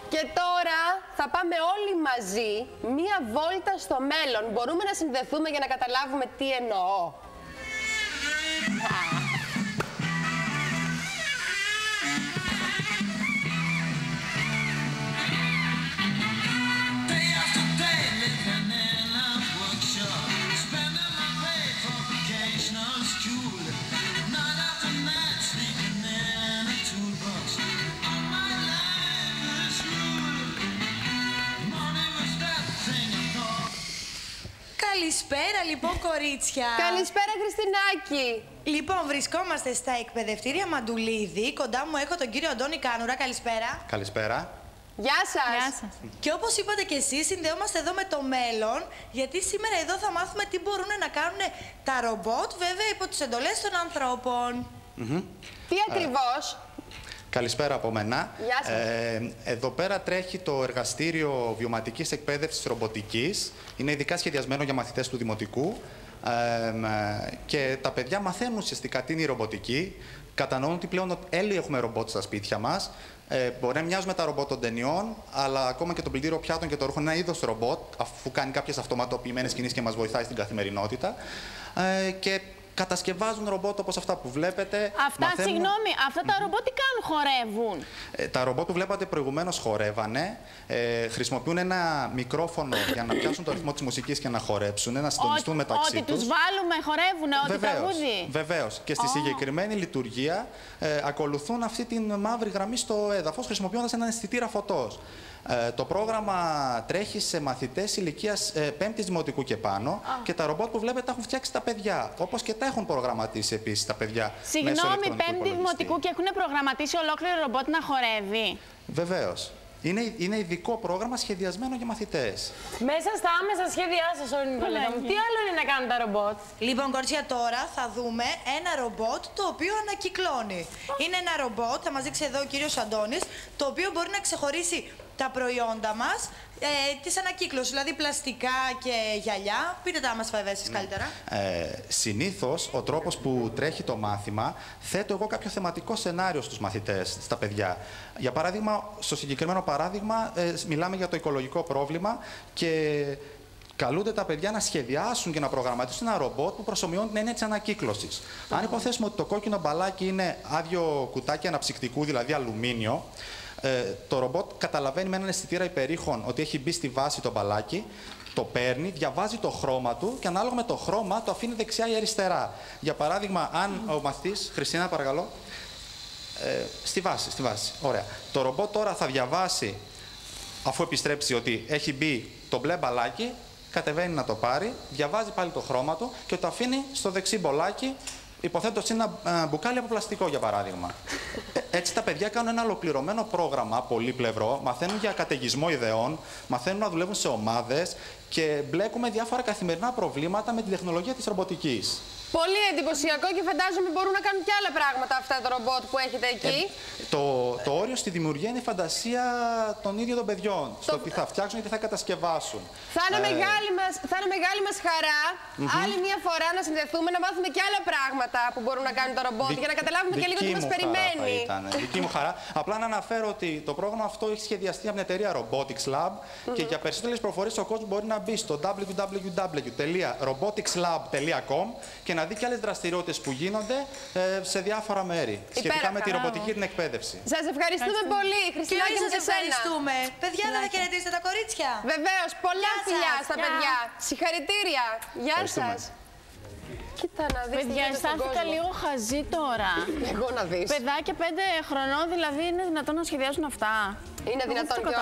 Και τώρα θα πάμε όλοι μαζί μία βόλτα στο μέλλον. Μπορούμε να συνδεθούμε για να καταλάβουμε τι εννοώ. Καλησπέρα λοιπόν κορίτσια. Καλησπέρα Χριστινάκη. Λοιπόν, βρισκόμαστε στα εκπαιδευτήρια Μαντουλίδη. Κοντά μου έχω τον κύριο Αντώνη Κάνουρα. Καλησπέρα. Καλησπέρα. Γεια σας. Γεια σας. Και όπως είπατε και εσείς, συνδεόμαστε εδώ με το μέλλον, γιατί σήμερα εδώ θα μάθουμε τι μπορούν να κάνουν τα ρομπότ, βέβαια υπό τις εντολές των ανθρώπων. Τι ακριβώς? Καλησπέρα από μένα. Γεια σας. Εδώ πέρα τρέχει το εργαστήριο βιωματικής εκπαίδευσης ρομποτικής. Είναι ειδικά σχεδιασμένο για μαθητές του δημοτικού. Και τα παιδιά μαθαίνουν ουσιαστικά τι είναι η ρομποτική. Κατανοούν ότι πλέον όλοι έχουμε ρομπότ στα σπίτια μας. Μπορεί να μοιάζουν με τα ρομπότ των ταινιών, αλλά ακόμα και το πλυντήριο πιάτων και το ρούχο είναι ένα είδος ρομπότ, αφού κάνει κάποιες αυτοματοποιημένες κινήσεις και μας βοηθάει στην καθημερινότητα. Και κατασκευάζουν ρομπότ όπως αυτά που βλέπετε. Συγγνώμη, αυτά τα ρομπότ τι κάνουν, χορεύουν? Τα ρομπότ που βλέπατε προηγουμένως χορεύανε. Χρησιμοποιούν ένα μικρόφωνο για να πιάσουν το ρυθμό της μουσικής και να χορέψουν, να συντονιστούν μεταξύ τους. Ό,τι τους βάλουμε χορεύουν, ό,τι τραγούδι. Βεβαίως. Και στη συγκεκριμένη λειτουργία ακολουθούν αυτή την μαύρη γραμμή στο έδαφος, χρησιμοποιώντας έναν αισθητήρα φωτός. Το πρόγραμμα τρέχει σε μαθητές ηλικίας 5ης δημοτικού και πάνω και τα ρομπότ που βλέπετε τα έχουν φτιάξει τα παιδιά. Όπως και τα έχουν προγραμματίσει επίσης τα παιδιά. Συγγνώμη, 5η δημοτικού και έχουν προγραμματίσει ολόκληρο ρομπότ να χορεύει? Βεβαίως. Είναι ειδικό πρόγραμμα σχεδιασμένο για μαθητές. Μέσα στα άμεσα σχέδιά σας, τι άλλο είναι να κάνουν τα ρομπότ? Λοιπόν, κορίτσια, τώρα θα δούμε ένα ρομπότ το οποίο ανακυκλώνει. Είναι ένα ρομπότ, θα μας δείξει εδώ ο κύριος Αντώνης, το οποίο μπορεί να ξεχωρίσει τα προϊόντα μας της ανακύκλωσης, δηλαδή πλαστικά και γυαλιά. Πείτε τα μας εσείς καλύτερα. Συνήθως, ο τρόπος που τρέχει το μάθημα, θέτω εγώ κάποιο θεματικό σενάριο στους μαθητές, στα παιδιά. Για παράδειγμα, στο συγκεκριμένο παράδειγμα, μιλάμε για το οικολογικό πρόβλημα και καλούνται τα παιδιά να σχεδιάσουν και να προγραμματίσουν ένα ρομπότ που προσομοιώνει την έννοια της ανακύκλωσης. Αν υποθέσουμε ότι το κόκκινο μπαλάκι είναι άδειο κουτάκι αναψυκτικού, δηλαδή αλουμίνιο, το ρομπότ καταλαβαίνει με έναν αισθητήρα υπερήχων ότι έχει μπει στη βάση το μπαλάκι, το παίρνει, διαβάζει το χρώμα του και ανάλογα με το χρώμα το αφήνει δεξιά ή αριστερά. Για παράδειγμα, αν ο μαθητής, Χριστίνα παρακαλώ, στη βάση. Ωραία. Το ρομπότ τώρα θα διαβάσει, αφού επιστρέψει ότι έχει μπει το μπλε μπαλάκι, κατεβαίνει να το πάρει, διαβάζει πάλι το χρώμα του και το αφήνει στο δεξί μπολάκι, υποθέτως ένα μπουκάλι από πλαστικό, για παράδειγμα. Έτσι τα παιδιά κάνουν ένα ολοκληρωμένο πρόγραμμα, πολύπλευρο, μαθαίνουν για καταιγισμό ιδεών, μαθαίνουν να δουλεύουν σε ομάδες και μπλέκουμε διάφορα καθημερινά προβλήματα με τη τεχνολογία της ρομποτικής. Πολύ εντυπωσιακό και φαντάζομαι μπορούν να κάνουν και άλλα πράγματα αυτά τα ρομπότ που έχετε εκεί. Το όριο στη δημιουργία είναι η φαντασία των ίδιων των παιδιών. Στο τι θα φτιάξουν και τι θα κατασκευάσουν. Θα είναι μεγάλη μας χαρά άλλη μια φορά να συνδεθούμε, να μάθουμε και άλλα πράγματα που μπορούν να κάνουν τα ρομπότ για να καταλάβουμε και λίγο τι μας περιμένει. Δική μου χαρά. Απλά να αναφέρω ότι το πρόγραμμα αυτό έχει σχεδιαστεί από την εταιρεία Robotics Lab και για περισσότερες προφορίες ο κόσμος μπορεί να μπει στο www.roboticslab.com και να δει και άλλες δραστηριότητες που γίνονται σε διάφορα μέρη σχετικά με τη ρομποτική και την εκπαίδευση. Σας ευχαριστούμε πολύ, Χριστινάκη, και σας ευχαριστούμε. Παιδιά, δεν θα χαιρετήσετε τα κορίτσια? Βεβαίως, πολλά φιλιά στα παιδιά. Συγχαρητήρια. Γεια σας. Κοίτα να δεις. Παιδιά, αισθάνθηκα λίγο χαζή τώρα. Εγώ να δεις. Παιδάκια 5 χρονών, δηλαδή, είναι δυνατόν να σχεδιάσουν αυτά? Είναι δυνατόν και